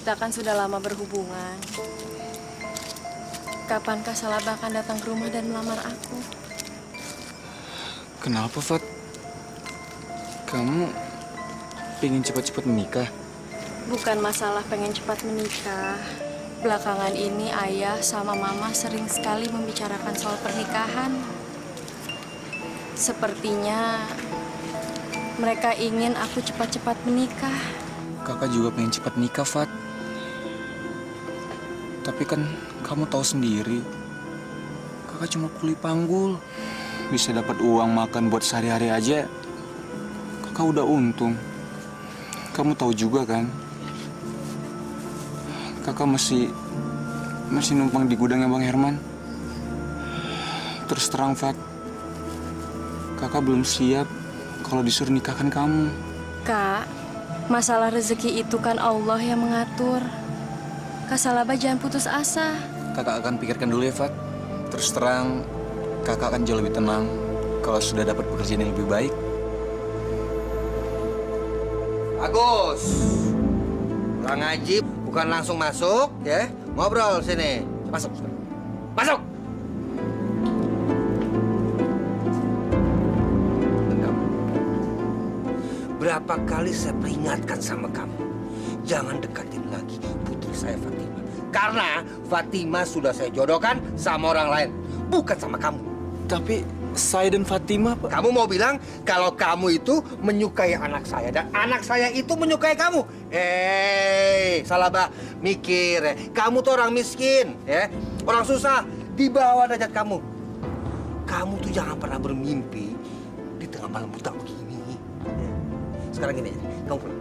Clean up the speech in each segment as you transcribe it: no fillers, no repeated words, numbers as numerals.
Kita kan sudah lama berhubungan. Kapankah Salabah akan datang ke rumah dan melamar aku? Kenapa, Fat? Kamu pengen cepat-cepat menikah? Bukan masalah pengen cepat menikah. Belakangan ini ayah sama mama sering sekali membicarakan soal pernikahan. Sepertinya mereka ingin aku cepat-cepat menikah. Kakak juga pengen cepat nikah, Fat. Tapi kan kamu tahu sendiri, kakak cuma kuli panggul. Bisa dapat uang makan buat sehari-hari aja, kakak udah untung. Kamu tahu juga kan, kakak masih numpang di gudangnya Bang Herman. Terus terang, Fat, kakak belum siap kalau disuruh nikahkan kamu. Kak, masalah rezeki itu kan Allah yang mengatur. Kak Salabah jangan putus asa. Kakak akan pikirkan dulu ya, Fat. Terus terang, kakak akan jauh lebih tenang kalau sudah dapat pekerjaan yang lebih baik. Agus, pulang ngaji bukan langsung masuk ya. Ngobrol sini. Masuk. Masuk. Dan kamu, berapa kali saya peringatkan sama kamu, jangan dekatin lagi putri saya Fatima. Karena Fatima sudah saya jodohkan sama orang lain, bukan sama kamu. Tapi saya dan Fatima, Pak. Kamu mau bilang kalau kamu itu menyukai anak saya dan anak saya itu menyukai kamu. Salabah, mikir ya. Kamu tuh orang miskin, ya. Orang susah di bawah derajat kamu. Kamu tuh jangan pernah bermimpi di tengah malam buta begini. Ya. Sekarang gini, kamu pulang.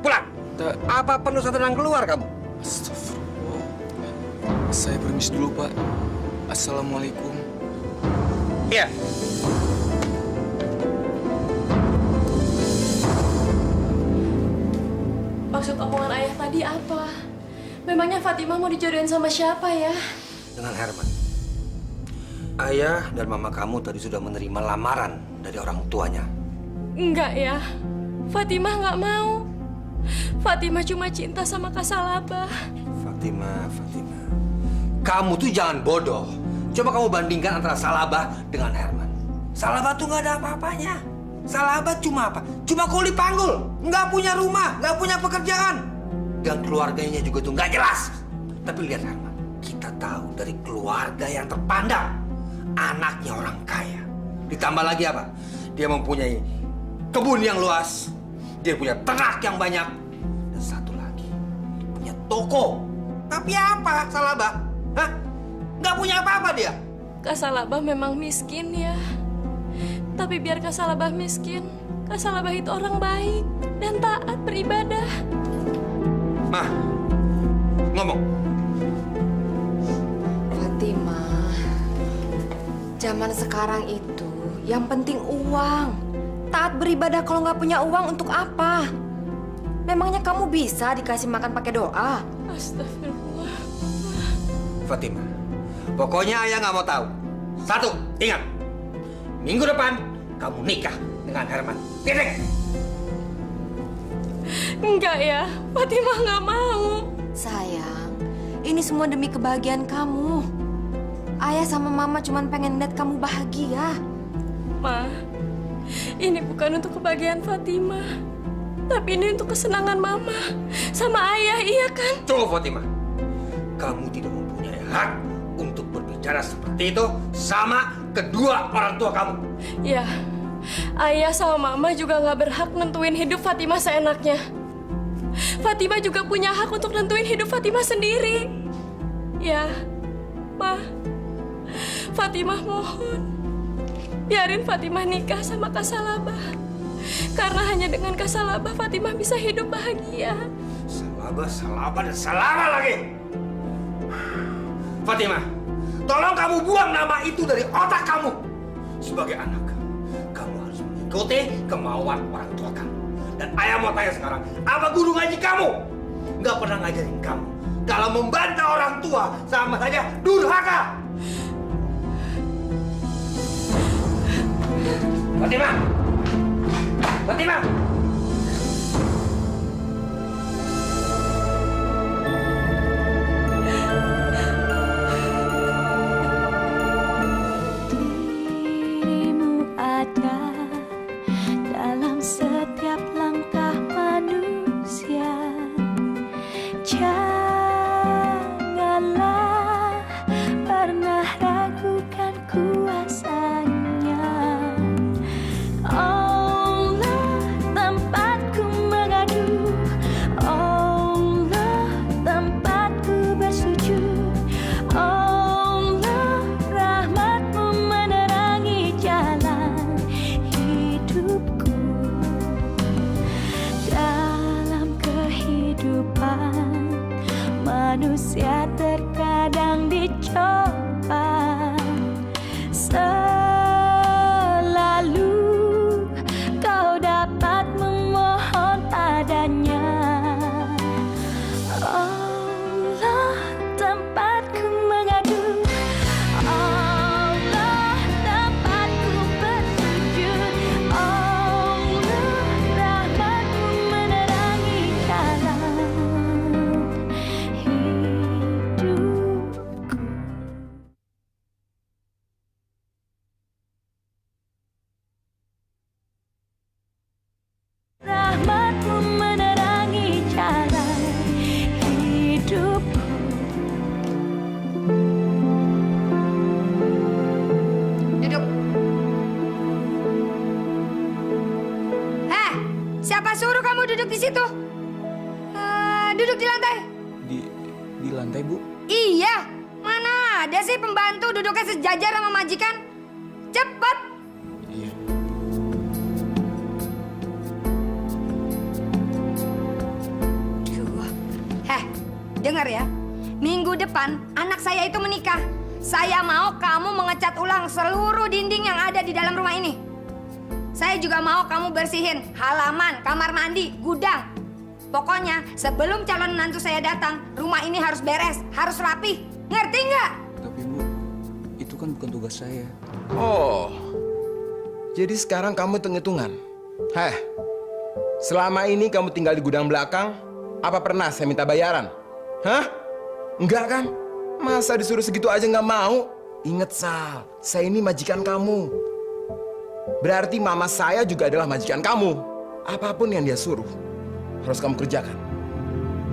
Pulang. Apa perlu saya tenang keluar kamu? Astagfirullah. Saya permisi dulu, Pak. Assalamualaikum. Iya. Maksud omongan ayah tadi apa? Memangnya Fatimah mau dijodohin sama siapa ya? Dengan Herman. Ayah dan mama kamu tadi sudah menerima lamaran dari orang tuanya. Enggak ya, Fatimah nggak mau. Fatimah cuma cinta sama Kak Salabah. Fatima. Kamu tuh jangan bodoh. Coba kamu bandingkan antara Salabah dengan Herman. Salabah tuh nggak ada apa-apanya. Salabah cuma apa? Cuma kuli panggul. Nggak punya rumah, nggak punya pekerjaan. Dan keluarganya juga tuh nggak jelas. Tapi lihat Herman, kita tahu dari keluarga yang terpandang. Anaknya orang kaya. Ditambah lagi apa? Dia mempunyai kebun yang luas. Dia punya ternak yang banyak. Dan satu lagi, dia punya toko. Tapi apa Salabah? Hah? Nggak punya apa-apa dia. Kak Salabah memang miskin ya. Tapi biar Kak Salabah miskin, Kak Salabah itu orang baik dan taat beribadah. Mah, ngomong. Fatimah, zaman sekarang itu yang penting uang. Taat beribadah kalau nggak punya uang untuk apa? Memangnya kamu bisa dikasih makan pakai doa? Astagfirullah. Fatimah, pokoknya ayah nggak mau tahu. Satu, ingat. Minggu depan, kamu nikah dengan Herman. Titik. Enggak ya, Fatimah nggak mau. Sayang, ini semua demi kebahagiaan kamu. Ayah sama mama cuma pengen lihat kamu bahagia. Ma, ini bukan untuk kebahagiaan Fatimah. Tapi ini untuk kesenangan mama sama ayah, iya kan? Tunggu Fatimah. Kamu tidak mempunyai hak untuk berbicara seperti itu sama kedua orang tua kamu. Ya, ayah sama mama juga nggak berhak nentuin hidup Fatimah seenaknya. Fatimah juga punya hak untuk nentuin hidup Fatimah sendiri. Ya, Ma, Fatimah mohon, biarin Fatimah nikah sama Kak Salabah. Karena hanya dengan Kak Salabah Fatimah bisa hidup bahagia. Salabah, dan Salabah lagi. Fatimah, tolong kamu buang nama itu dari otak kamu. Sebagai anak, kamu harus mengikuti kemauan orang tua kamu. Dan ayah mau tanya sekarang, apa guru ngaji kamu? Nggak pernah ngajarin kamu. Kalau membantah orang tua sama saja durhaka. Fatimah! Fatimah! situ. Duduk di lantai. Di lantai, Bu? Iya, mana ada sih pembantu duduknya sejajar sama majikan? Cepet. Iya. Dengar ya, minggu depan anak saya itu menikah. Saya mau kamu mengecat ulang seluruh dinding yang ada di dalam rumah ini. Saya juga mau kamu bersihin halaman, kamar mandi, gudang. Pokoknya sebelum calon menantu saya datang, rumah ini harus beres, harus rapi. Ngerti nggak? Tapi Bu, itu kan bukan tugas saya. Oh, jadi sekarang kamu hitung-hitungan. Selama ini kamu tinggal di gudang belakang, apa pernah saya minta bayaran? Hah? Enggak kan? Masa disuruh segitu aja nggak mau? Ingat Sal, saya ini majikan kamu. Berarti mama saya juga adalah majikan kamu. Apapun yang dia suruh, harus kamu kerjakan.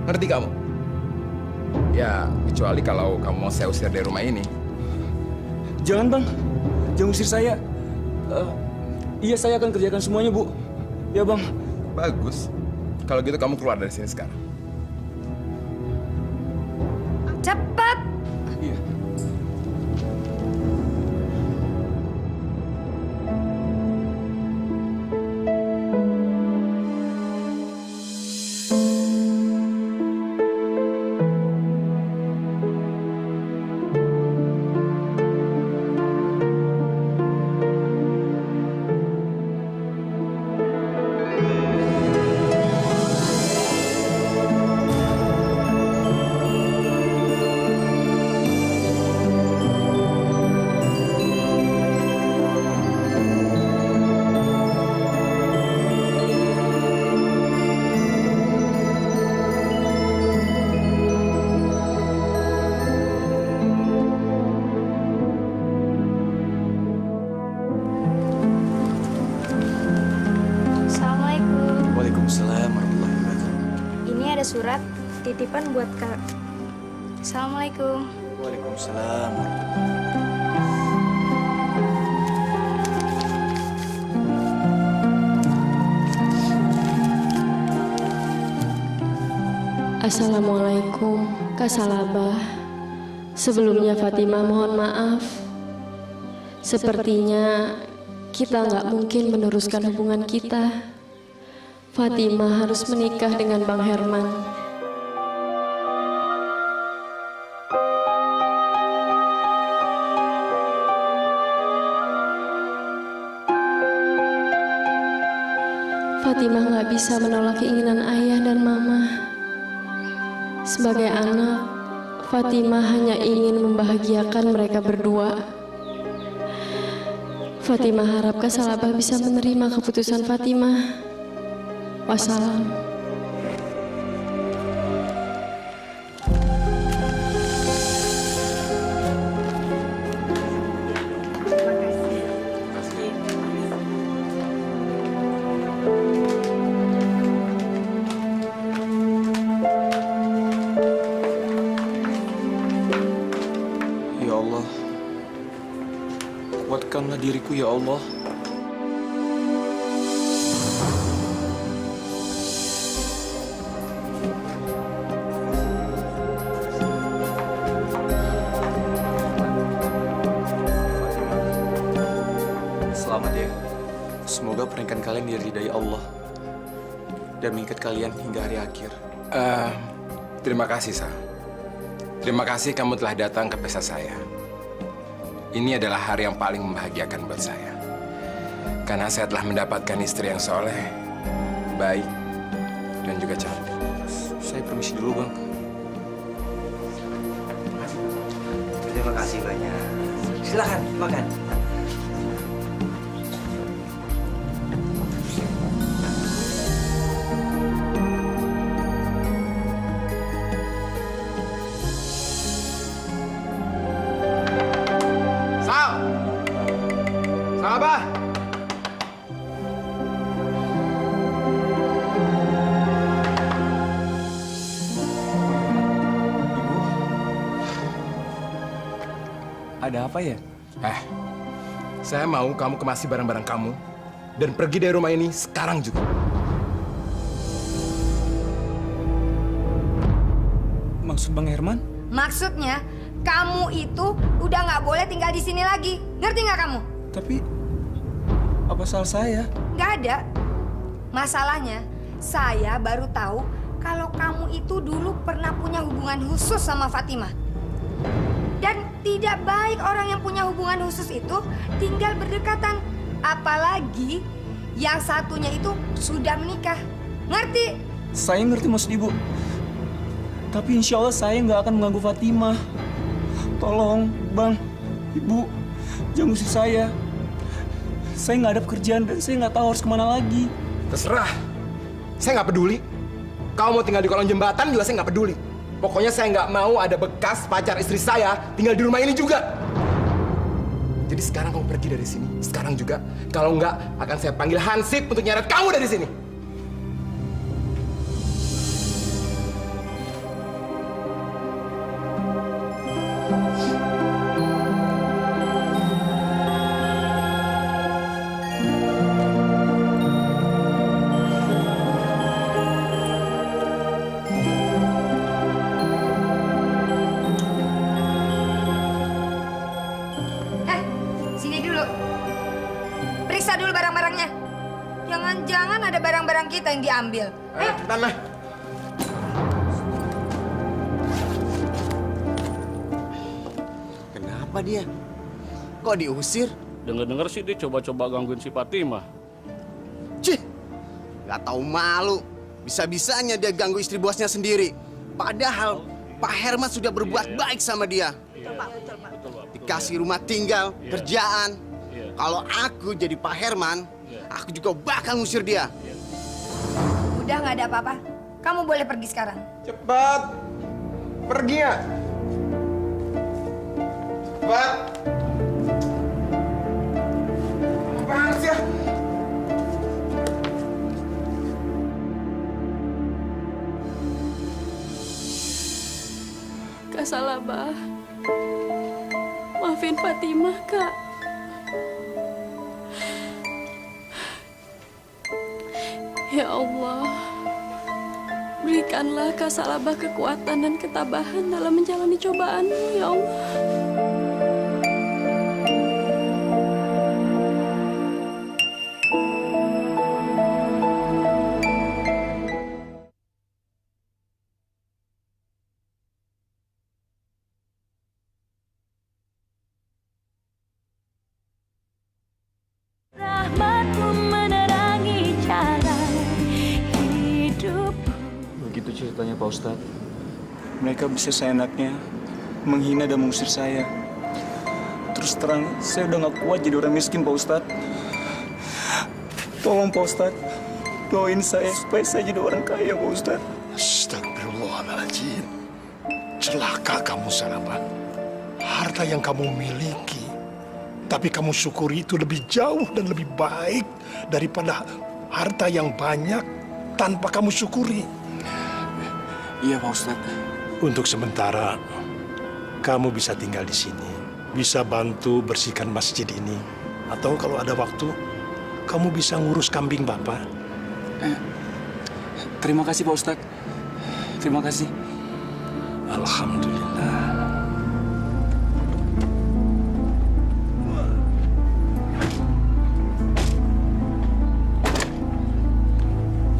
Ngerti kamu? Ya, kecuali kalau kamu mau saya usir dari rumah ini. Jangan, Bang. Jangan usir saya. Iya, saya akan kerjakan semuanya, Bu. Ya, Bang. Bagus. Kalau gitu kamu keluar dari sini sekarang. Cepet. Iya. Assalamualaikum. Waalaikumsalam warahmatullahi wabarakatuh. Ini ada surat titipan buat Kak. Assalamualaikum. Waalaikumsalam. Assalamualaikum, Kak Salabah. Sebelumnya Fatimah mohon maaf. Sepertinya kita nggak mungkin meneruskan hubungan kita. Fatimah harus menikah dengan Bang Herman. Fatimah nggak bisa menolak keinginan ayah dan mama. Sebagai anak, Fatimah hanya ingin membahagiakan mereka berdua. Fatimah harap Kak Salabah bisa menerima keputusan Fatimah. Wassalam. Ya Allah, kuatkanlah diriku ya Allah. Selamat ya. Semoga pernikahan kalian diridai Allah dan mengikat kalian hingga hari akhir. Terima kasih, Sal. Terima kasih kamu telah datang ke pesta saya. Ini adalah hari yang paling membahagiakan buat saya. Karena saya telah mendapatkan istri yang soleh, baik, dan juga cantik. Saya permisi dulu, Bang. Terima kasih banyak. Silakan makan. Sal! Salabah! Ada apa ya? Saya mau kamu kemasi barang-barang kamu dan pergi dari rumah ini sekarang juga. Maksud Bang Herman? Maksudnya, kamu itu udah nggak boleh tinggal di sini lagi. Ngerti nggak kamu? Tapi apa salah saya? Nggak ada. Masalahnya, saya baru tahu kalau kamu itu dulu pernah punya hubungan khusus sama Fatimah. Dan tidak baik orang yang punya hubungan khusus itu tinggal berdekatan. Apalagi yang satunya itu sudah menikah. Ngerti? Saya ngerti maksud ibu. Tapi insya Allah saya nggak akan mengganggu Fatimah. Tolong, Bang, Ibu, jangan usir saya. Saya nggak ada pekerjaan dan saya nggak tahu harus kemana lagi. Terserah. Saya nggak peduli. Kau mau tinggal di kolong jembatan juga saya nggak peduli. Pokoknya saya nggak mau ada bekas pacar istri saya tinggal di rumah ini juga. Jadi sekarang kamu pergi dari sini. Sekarang juga. Kalau nggak, akan saya panggil Hansip untuk nyeret kamu dari sini. Sini dulu. Periksa dulu barang-barangnya. Jangan-jangan ada barang-barang kita yang diambil. Ayo. Tanah. Kenapa dia? Kok diusir? Dengar-dengar sih dia coba-coba gangguin si Fatimah. Cih, nggak tahu malu. Bisa-bisanya dia ganggu istri bosnya sendiri. Padahal Pak Herman sudah berbuat baik sama dia. Dikasih rumah tinggal, kerjaan. Kalau aku jadi Pak Herman, aku juga bakal ngusir dia. Udah nggak ada apa-apa. Kamu boleh pergi sekarang. Cepat. Pergi ya. Cepat. Apaan sih ya? Kak Salabah, maafin Fatimah, Kak. Ya Allah, berikanlah Kak Salabah kekuatan dan ketabahan dalam menjalani cobaan-Mu, ya Allah. Rahmatmu menerangi jalan hidup. Begitu ceritanya Pak Ustadz. Mereka bisa seenaknya menghina dan mengusir saya. Terus terang, saya udah gak kuat jadi orang miskin Pak Ustadz. Tolong Pak Ustadz, doain saya supaya saya jadi orang kaya Pak Ustadz. Astagfirullahaladzim. Celaka kamu, Salabah. Harta yang kamu miliki, tapi kamu syukuri itu lebih jauh dan lebih baik daripada harta yang banyak tanpa kamu syukuri. Iya Pak Ustadz. Untuk sementara, kamu bisa tinggal di sini. Bisa bantu bersihkan masjid ini. Atau kalau ada waktu, kamu bisa ngurus kambing Bapak. Terima kasih Pak Ustadz. Terima kasih. Alhamdulillah.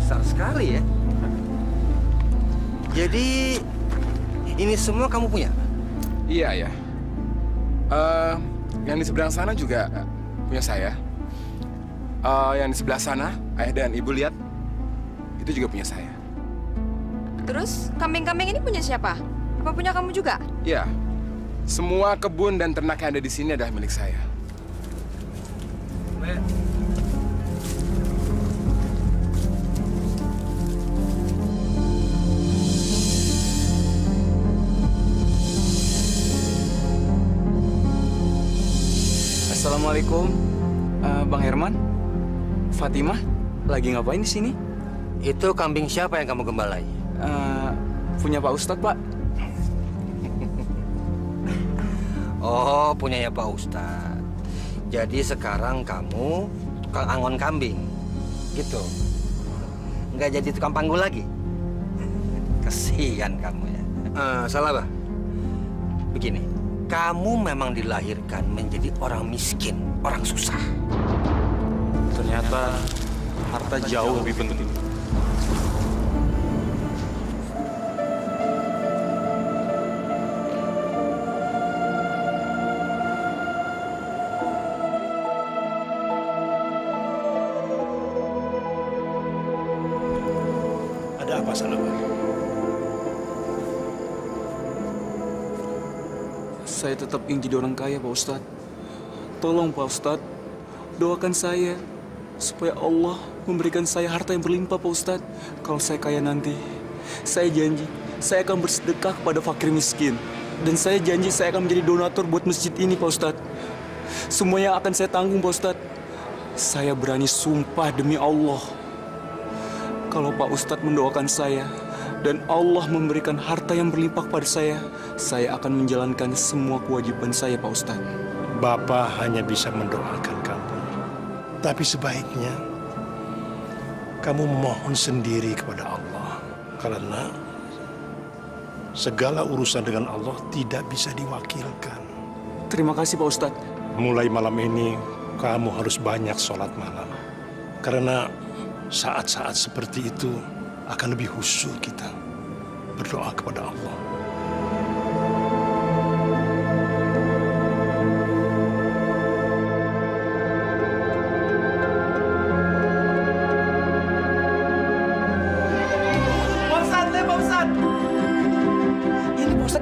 Besar sekali ya. Jadi ini semua kamu punya? Iya ya. Yang di seberang sana juga punya saya. Yang di sebelah sana, ayah dan ibu lihat, itu juga punya saya. Terus kambing-kambing ini punya siapa? Apa punya kamu juga? Iya. Semua kebun dan ternak yang ada di sini adalah milik saya. Assalamualaikum, Bang Herman. Fatimah, lagi ngapain di sini? Itu kambing siapa yang kamu gembalai? Punya Pak Ustadz, Pak. Oh, punyanya Pak Ustadz. Jadi sekarang kamu tukang angon kambing, gitu? Nggak jadi tukang panggul lagi? Kesian kamu ya. Salah, Bah. Begini, kamu memang dilahirkan menjadi orang miskin, orang susah. Ternyata harta jauh lebih penting. Ada apa, Salabah? Saya tetap ingin jadi orang kaya, Pak Ustadz. Tolong, Pak Ustadz, doakan saya supaya Allah memberikan saya harta yang berlimpah, Pak Ustadz. Kalau saya kaya nanti, saya janji saya akan bersedekah kepada fakir miskin. Dan saya janji saya akan menjadi donatur buat masjid ini, Pak Ustadz. Semuanya akan saya tanggung, Pak Ustadz. Saya berani sumpah demi Allah. Kalau Pak Ustadz mendoakan saya dan Allah memberikan harta yang berlimpah kepada saya akan menjalankan semua kewajiban saya, Pak Ustadz. Bapak hanya bisa mendoakan kamu. Tapi sebaiknya kamu memohon sendiri kepada Allah. Karena segala urusan dengan Allah tidak bisa diwakilkan. Terima kasih, Pak Ustadz. Mulai malam ini kamu harus banyak sholat malam. Karena saat-saat seperti itu akan lebih khusyuk kita berdoa kepada Allah.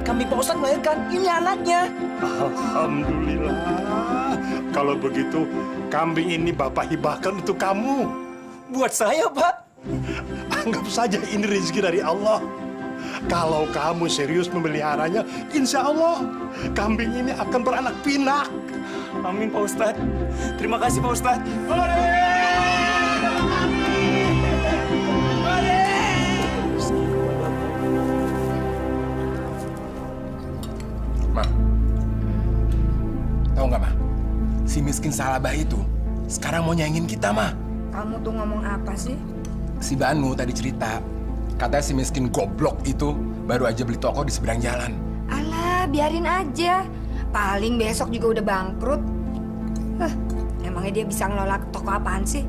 Kambing Pak Ustadz melahirkan, ini anaknya. Alhamdulillah. Kalau begitu, kambing ini Bapak hibahkan untuk kamu. Buat saya, Pak. Anggap saja ini rezeki dari Allah. Kalau kamu serius memeliharanya, insya Allah kambing ini akan beranak pinak. Amin, Pak Ustadz. Terima kasih, Pak Ustadz. Ma, tahu nggak, Ma? Si miskin Salabah itu sekarang mau nyaingin kita, Ma. Kamu tuh ngomong apa sih? Si Banu tadi cerita, katanya si miskin goblok itu baru aja beli toko di seberang jalan. Alah, biarin aja. Paling besok juga udah bangkrut. Emangnya dia bisa ngelola toko apaan sih?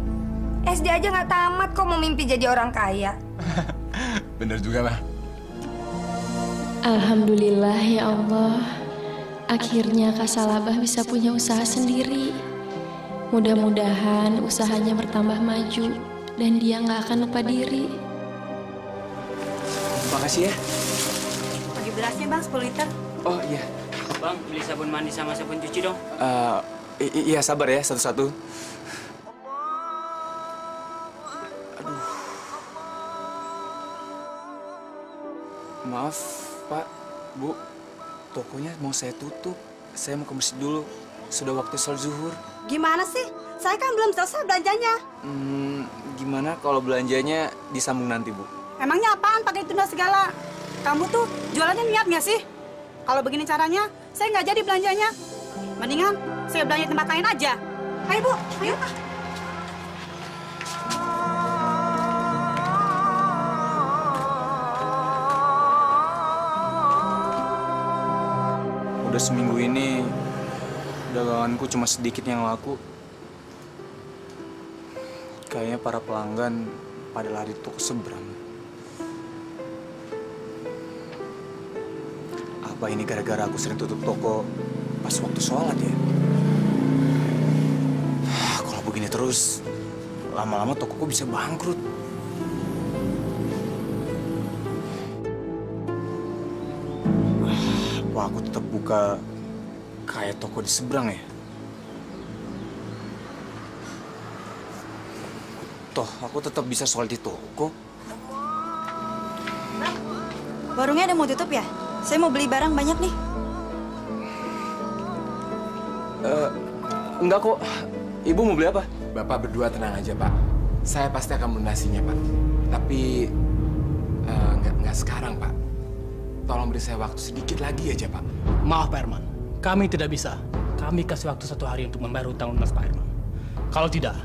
SD aja nggak tamat kok mau mimpi jadi orang kaya. Bener juga, Ma. Alhamdulillah ya Allah. Akhirnya Kak Salabah bisa punya usaha sendiri. Mudah-mudahan usahanya bertambah maju dan dia nggak akan lupa diri. Makasih ya. Bagi berasnya bang 10 liter. Oh iya. Bang, beli sabun mandi sama sabun cuci dong. Iya, sabar ya, satu-satu. Aduh. Maaf, Pak, Bu. Tokonya mau saya tutup. Saya mau ke masjid dulu. Sudah waktu sholat zuhur. Gimana sih? Saya kan belum selesai belanjanya. Gimana kalau belanjanya disambung nanti, Bu? Emangnya apaan pakai tunda segala? Kamu tuh jualannya niat nggak sih? Kalau begini caranya, saya nggak jadi belanjanya. Mendingan saya belanja di tempat lain aja. Ayo Bu, ayo. Udah seminggu ini daganganku cuma sedikit yang laku. Kayaknya para pelanggan pada lari toko seberang. Apa ini gara-gara aku sering tutup toko pas waktu sholat ya? Kalau begini terus, lama-lama tokoku bisa bangkrut. Apa aku tetap buka kayak toko di seberang ya? Toh, aku tetap bisa sholat di toko. Warungnya ada mau tutup ya? Saya mau beli barang banyak nih. Enggak kok. Ibu mau beli apa? Bapak berdua tenang aja, Pak. Saya pasti akan melunasinya, Pak. Tapi nggak sekarang, Pak. Tolong beri saya waktu sedikit lagi aja, Pak. Maaf, Pak Herman. Kami tidak bisa. Kami kasih waktu 1 hari untuk membayar hutang lunas Pak Herman. Kalau tidak,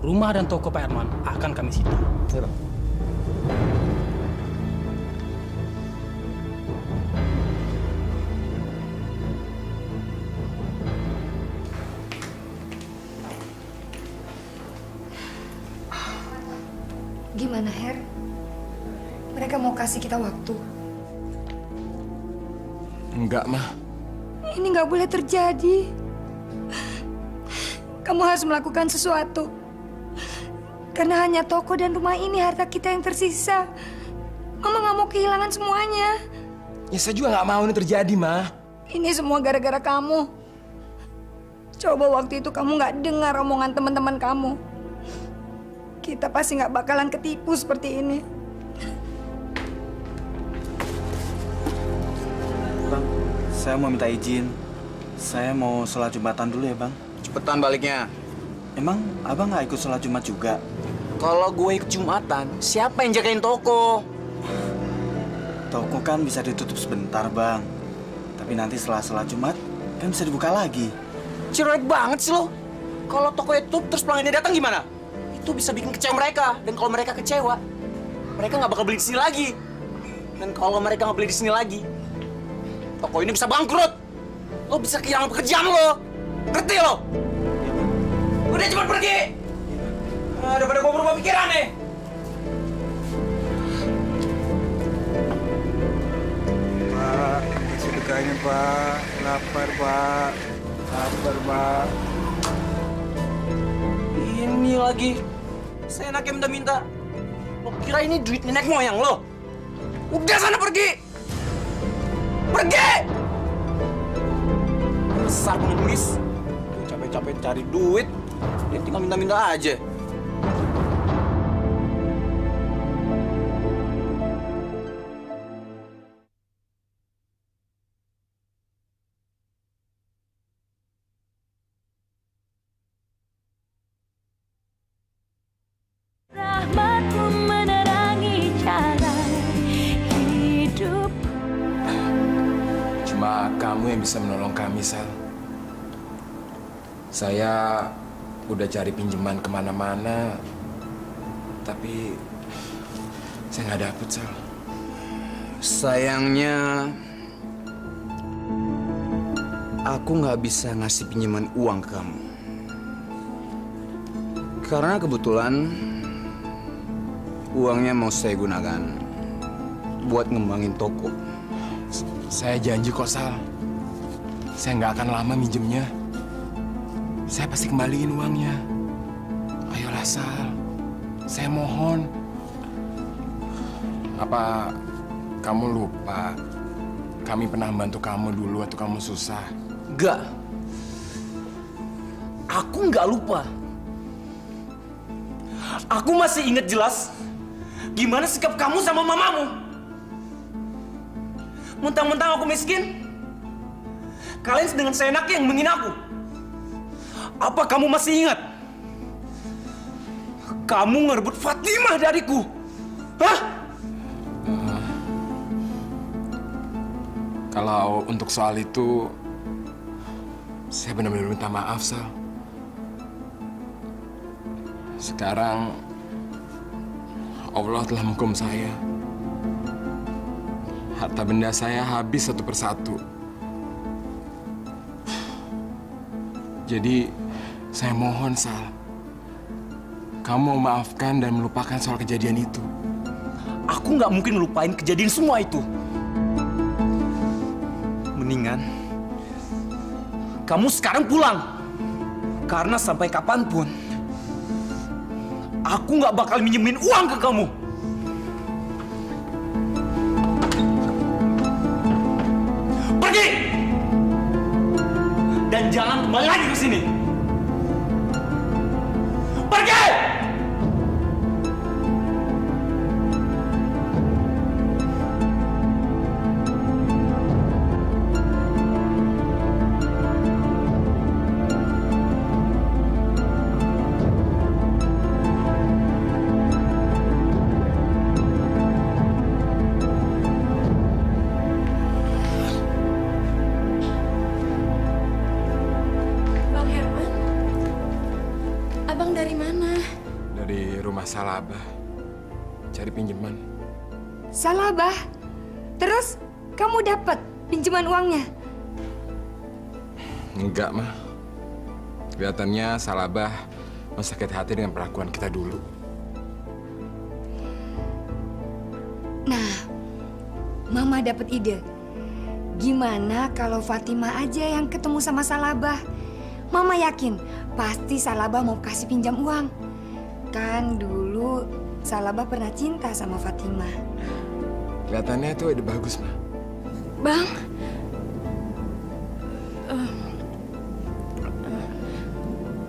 rumah dan toko Pak Herman akan kami sita. Gimana, Her? Mereka mau kasih kita waktu. Enggak, mah. Ini nggak boleh terjadi. Kamu harus melakukan sesuatu. Karena hanya toko dan rumah ini harta kita yang tersisa. Mama nggak mau kehilangan semuanya. Ya saya juga nggak mau ini terjadi, mah. Ini semua gara-gara kamu. Coba waktu itu kamu nggak dengar omongan teman-teman kamu. Kita pasti nggak bakalan ketipu seperti ini. Bang, saya mau minta izin. Saya mau sholat Jumatan dulu ya, Bang. Cepetan baliknya. Emang Abang nggak ikut sholat Jumat juga? Kalau gue ikut Jumatan, siapa yang jagain toko? Toko kan bisa ditutup sebentar, Bang. Tapi nanti setelah sholat Jumat, kan bisa dibuka lagi. Cerewet banget sih lo. Kalau tokonya tutup terus pelanggannya datang gimana? Itu bisa bikin kecewa mereka. Dan kalau mereka kecewa, mereka nggak bakal beli di sini lagi. Dan kalau mereka nggak beli di sini lagi, toko ini bisa bangkrut. Lo bisa kehilangan pekerjaan lo. Ngerti lo? Udah cepat pergi. Daripada gue berubah pikiran nih. Pak, sedekahnya, Pak. Lapar, Pak. Lapar, Pak. Ini lagi. Saya enaknya minta-minta. Lo kira ini duit nenek moyang lo? Udah sana pergi. Pergi! Besar pengemis. Capek-capek cari duit. Dia tinggal minta-minta aja. Rahmatmu menerangi jalan hidup. Cuma kamu yang bisa menolong kami, Sal. Saya udah cari pinjaman kemana-mana, tapi saya nggak dapet, Sal. Sayangnya, aku nggak bisa ngasih pinjaman uang ke kamu. Karena kebetulan uangnya mau saya gunakan buat ngembangin toko. Saya janji kok, Sal. Saya nggak akan lama minjemnya. Saya pasti kembaliin uangnya. Ayolah, Sal. Saya mohon. Apa kamu lupa kami pernah bantu kamu dulu waktu kamu susah? Enggak. Aku nggak lupa. Aku masih ingat jelas gimana sikap kamu sama mamamu. Mentang-mentang aku miskin, kalian dengan seenaknya yang menghina aku. Apa kamu masih ingat? Kamu ngerebut Fatimah dariku. Hah? Kalau untuk soal itu, saya benar-benar minta maaf, Sal. Sekarang, Allah telah menghukum saya. Harta benda saya habis satu persatu. Jadi, saya mohon, Sal. Kamu maafkan dan melupakan soal kejadian itu. Aku nggak mungkin lupain kejadian semua itu. Mendingan kamu sekarang pulang. Karena sampai kapanpun aku nggak bakal minjemin uang ke kamu. Pergi! Dan jangan kembali lagi ke sini. Pergi! Bang Herman, abang dari mana? Dari rumah Salabah. Cari pinjaman. Salabah. Terus kamu dapat pinjaman uangnya? Enggak, mah. Kelihatannya Salabah masih sakit hati dengan perlakuan kita dulu. Mama dapat ide. Gimana kalau Fatima aja yang ketemu sama Salabah? Mama yakin pasti Salabah mau kasih pinjam uang. Kan dulu Salabah pernah cinta sama Fatima. Kelihatannya itu ide bagus, Ma. Bang,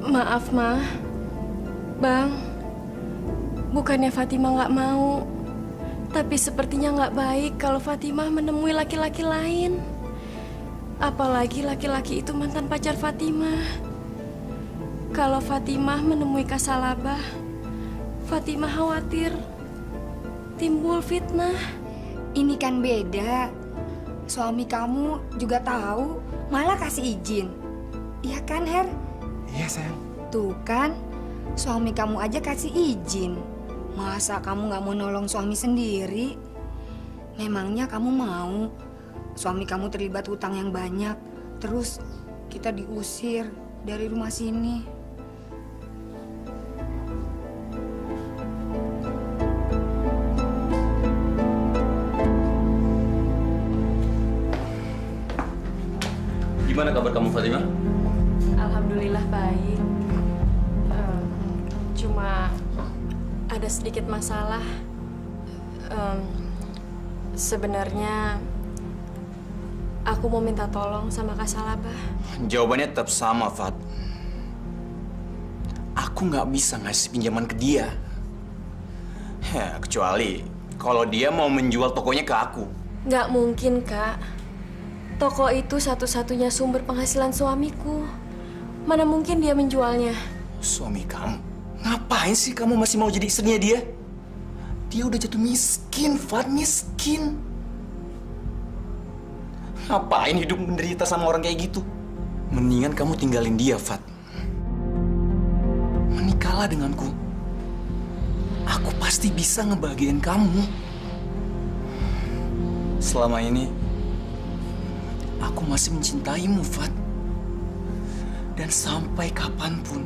maaf, Ma. Bang, bukannya Fatima nggak mau, tapi sepertinya nggak baik kalau Fatima menemui laki-laki lain. Apalagi laki-laki itu mantan pacar Fatima. Kalau Fatima menemui Kak Salabah, Fatima khawatir timbul fitnah. Ini kan beda. Suami kamu juga tahu, malah kasih izin. Iya kan, Her? Iya, sayang. Tuh kan, suami kamu aja kasih izin. Masa kamu nggak mau nolong suami sendiri? Memangnya kamu mau suami kamu terlibat hutang yang banyak, terus kita diusir dari rumah sini? Gimana kabar kamu, Fatima? Alhamdulillah baik. Cuma ada sedikit masalah. Sebenarnya aku mau minta tolong sama Kak Salabah. Jawabannya tetap sama, Fat. Aku nggak bisa ngasih pinjaman ke dia. Ya, kecuali kalau dia mau menjual tokonya ke aku. Nggak mungkin, Kak. Toko itu satu-satunya sumber penghasilan suamiku. Mana mungkin dia menjualnya? Suami kamu? Ngapain sih kamu masih mau jadi istrinya dia? Dia udah jatuh miskin, Fat, miskin. Ngapain hidup menderita sama orang kayak gitu? Mendingan kamu tinggalin dia, Fat. Menikahlah denganku. Aku pasti bisa ngebahagiain kamu. Selama ini, aku masih mencintaimu, Fat. Dan sampai kapanpun,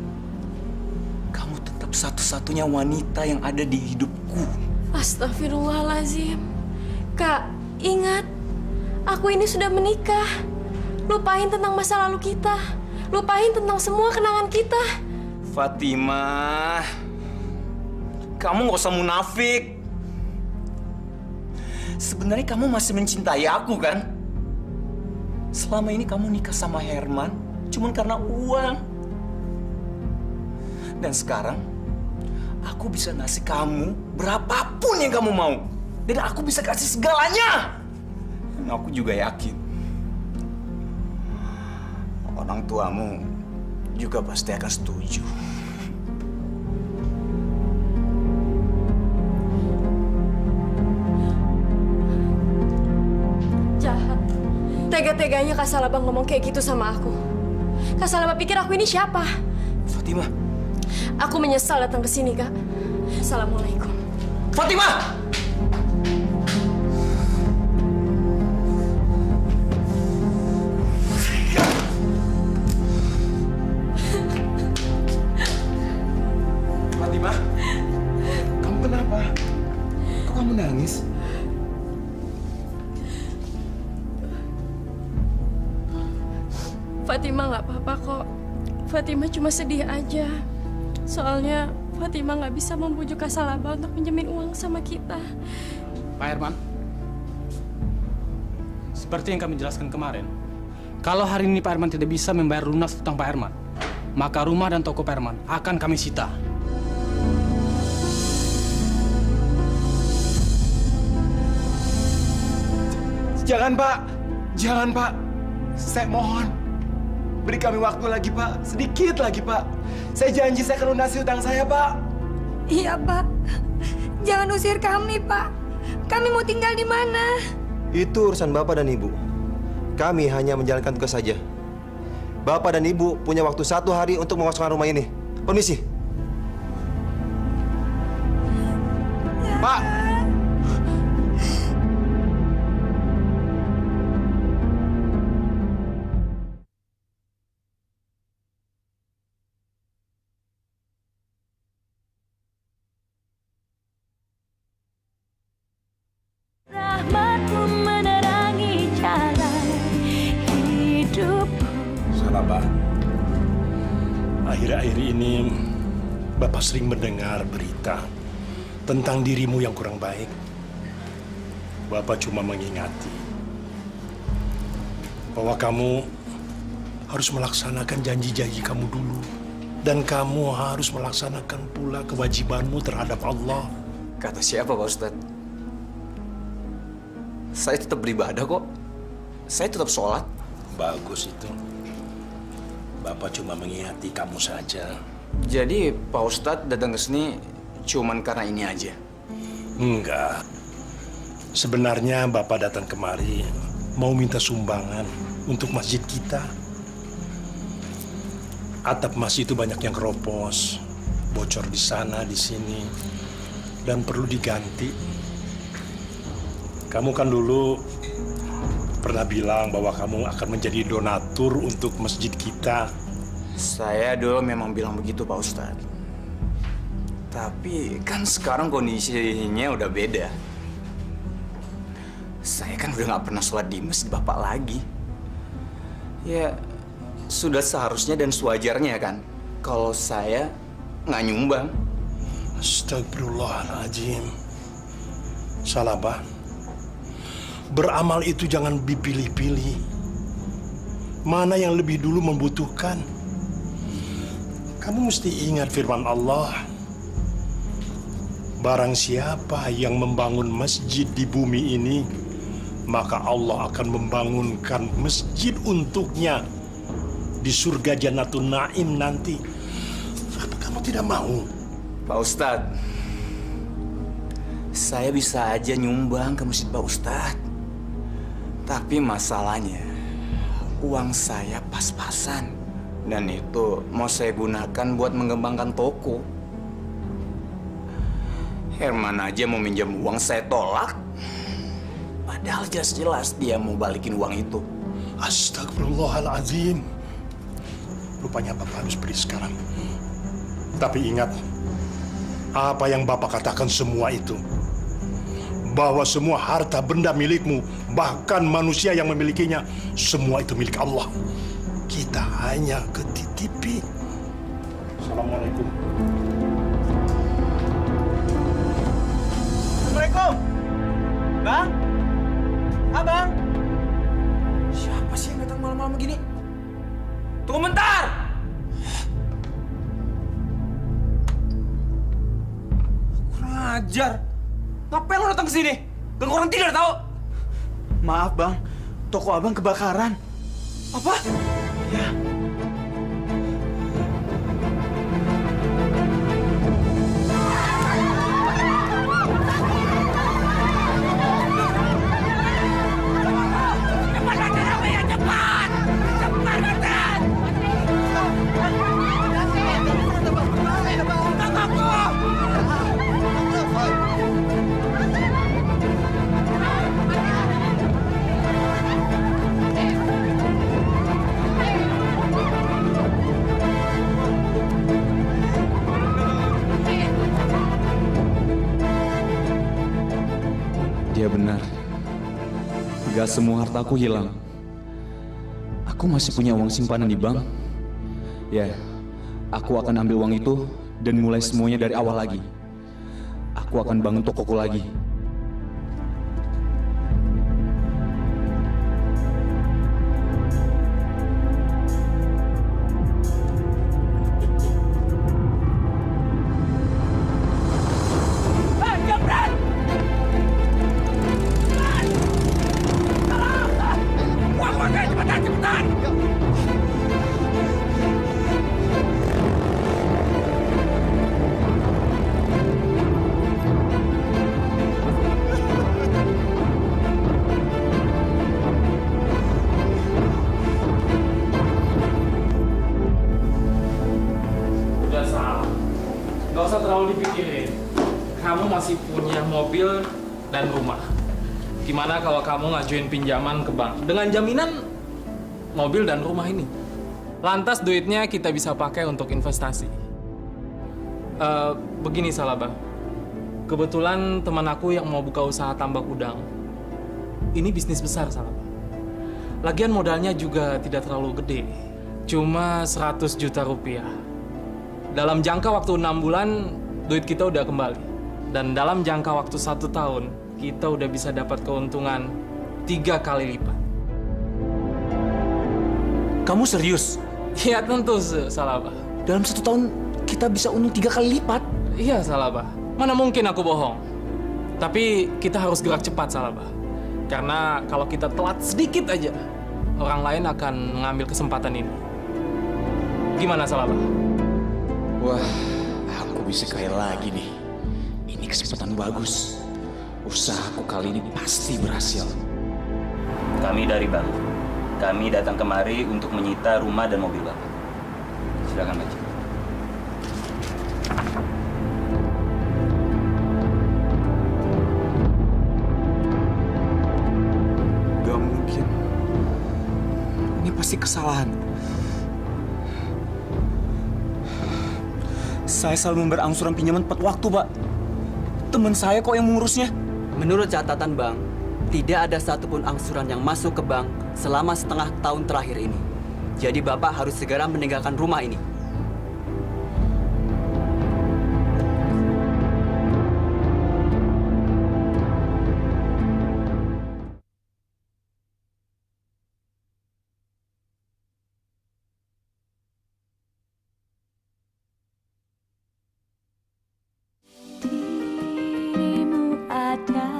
kamu tetap satu-satunya wanita yang ada di hidupku. Astagfirullahalazim. Kak, ingat, aku ini sudah menikah. Lupain tentang masa lalu kita. Lupain tentang semua kenangan kita. Fatimah, kamu gak usah munafik. Sebenarnya kamu masih mencintai aku, kan? Selama ini kamu nikah sama Herman cuma karena uang. Dan sekarang, aku bisa ngasih kamu berapapun yang kamu mau. Dan aku bisa kasih segalanya. Dan aku juga yakin, orang tuamu juga pasti akan setuju. Jahat. Tega-teganya Kak Salabah ngomong kayak gitu sama aku. Kak Salabah pikir aku ini siapa? Fatimah. Aku menyesal datang ke sini, Kak. Assalamualaikum. Fatimah! Fatimah, kamu kenapa? Kok kamu nangis? Fatimah nggak apa-apa kok. Fatimah cuma sedih aja. Soalnya Fatimah nggak bisa membujuk Kak Salabah untuk pinjemin uang sama kita. Pak Herman, seperti yang kami jelaskan kemarin, kalau hari ini Pak Herman tidak bisa membayar lunas utang Pak Herman, maka rumah dan toko Pak Herman akan kami sita. Jangan, Pak. Jangan, Pak. Saya mohon. Beri kami waktu lagi, Pak. Sedikit lagi, Pak. Saya janji saya akan lunasi utang saya, Pak. Iya, Pak. Jangan usir kami, Pak. Kami mau tinggal di mana? Itu urusan Bapak dan Ibu. Kami hanya menjalankan tugas saja. Bapak dan Ibu punya waktu 1 hari untuk mengosongkan rumah ini. Permisi. Pak! Rahmatmu Salabah, akhir-akhir ini Bapak sering mendengar berita tentang dirimu yang kurang baik. Bapak cuma mengingati bahwa kamu harus melaksanakan janji-janji kamu dulu. Dan kamu harus melaksanakan pula kewajibanmu terhadap Allah. Kata siapa, Pak Ustadz? Saya tetap beribadah kok. Saya tetap sholat. Bagus itu. Bapak cuma mengingati kamu saja. Jadi Pak Ustadz datang ke sini cuman karena ini aja? Enggak. Sebenarnya Bapak datang kemari mau minta sumbangan untuk masjid kita. Atap masjid itu banyak yang keropos, bocor di sana, di sini, dan perlu diganti. Kamu kan dulu pernah bilang bahwa kamu akan menjadi donatur untuk masjid kita. Saya dulu memang bilang begitu, Pak Ustadz. Tapi kan sekarang kondisinya udah beda. Saya kan udah nggak pernah sholat di masjid Bapak lagi. Ya, sudah seharusnya dan sewajarnya kan kalau saya nggak nyumbang. Astagfirullahaladzim. Salabah, beramal itu jangan dipilih-pilih. Mana yang lebih dulu membutuhkan. Kamu mesti ingat firman Allah. Barang siapa yang membangun masjid di bumi ini, maka Allah akan membangunkan masjid untuknya di surga Jannatun Naim nanti. Apa kamu tidak mau? Pak Ustadz, saya bisa aja nyumbang ke masjid Pak Ustadz. Tapi masalahnya, uang saya pas-pasan. Dan itu mau saya gunakan buat mengembangkan toko. Herman aja mau minjam uang, saya tolak. Padahal jelas-jelas dia mau balikin uang itu. Astagfirullahaladzim. Rupanya Bapak harus beri sekarang. Tapi ingat, apa yang Bapak katakan semua itu, bahwa semua harta benda milikmu, bahkan manusia yang memilikinya, semua itu milik Allah. Kita hanya ketitipi. Assalamualaikum. Assalamualaikum. Bang? Abang? Siapa sih yang datang malam-malam begini? Tunggu bentar! Kurang ajar. Ngapain lo datang ke sini? Gak kurang tidur tau? Maaf bang, toko abang kebakaran. Apa? Ya. Dia benar. Gak semua hartaku hilang. Aku masih punya uang simpanan di bank. Ya, aku akan ambil uang itu dan mulai semuanya dari awal lagi. Aku akan bangun tokoku lagi. Gak usah terlalu dipikirin. Kamu masih punya mobil dan rumah. Gimana kalau kamu ngajuin pinjaman ke bank dengan jaminan mobil dan rumah ini? Lantas duitnya kita bisa pakai untuk investasi. Begini Salabah, kebetulan teman aku yang mau buka usaha tambak udang. Ini bisnis besar Salabah. Lagian modalnya juga tidak terlalu gede. Cuma 100 juta rupiah. Dalam jangka waktu 6 bulan, duit kita udah kembali. Dan dalam jangka waktu 1 tahun, kita udah bisa dapat keuntungan 3 kali lipat. Kamu serius? Iya tentu, Salabah. Dalam 1 tahun kita bisa untung 3 kali lipat? Iya, Salabah. Mana mungkin aku bohong. Tapi kita harus gerak cepat, Salabah. Karena kalau kita telat sedikit aja, orang lain akan mengambil kesempatan ini. Gimana, Salabah? Wah, aku bisa kaya lagi nih. Ini kesempatan bagus. Usahaku kali ini pasti berhasil. Kami dari bank. Kami datang kemari untuk menyita rumah dan mobil Bapak. Silakan baca. Gak mungkin. Ini pasti kesalahan. Saya selalu memberi angsuran pinjaman tepat waktu, Pak. Teman saya kok yang mengurusnya. Menurut catatan bank, tidak ada satupun angsuran yang masuk ke bank selama setengah tahun terakhir ini. Jadi Bapak harus segera meninggalkan rumah ini. Dirimu ada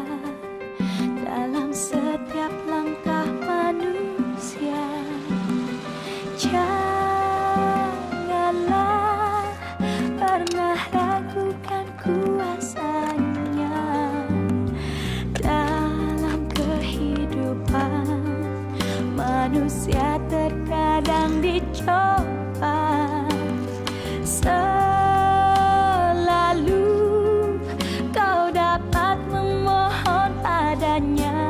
dalam setiap langkah manusia. Janganlah pernah ragukan kuasanya dalam kehidupan manusia. Terkadang dicoba, selalu kau dapat memohon padanya.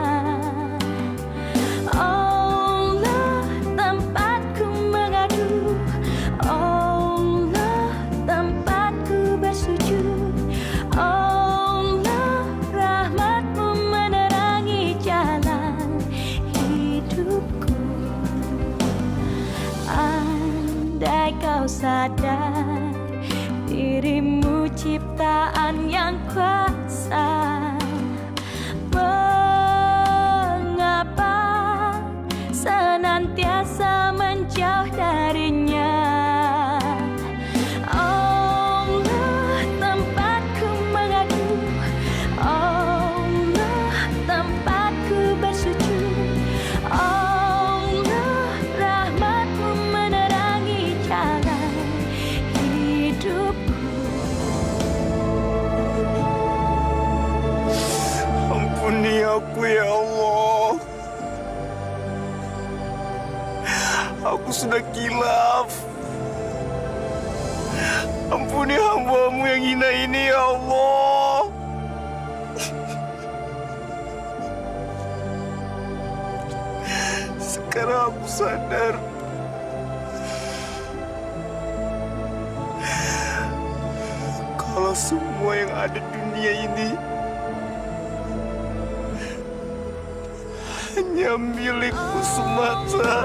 Allah tempatku mengadu, Allah tempatku bersujud, Allah rahmatmu menerangi jalan hidupku. Andai kau sadar dirimu ciptaan yang kuasa, mengapa senantiasa menjauh darinya? Allah tempatku mengadu, Allah tempatku bersujud, Allah rahmatmu menerangi jalan hidupku. Ampuni aku ya Allah. Aku sudah kilaf. Ampuni hamba-Mu yang hina ini ya Allah. Sekarang aku sadar. Kalau semua yang ada di dunia ini hanya milikku semata.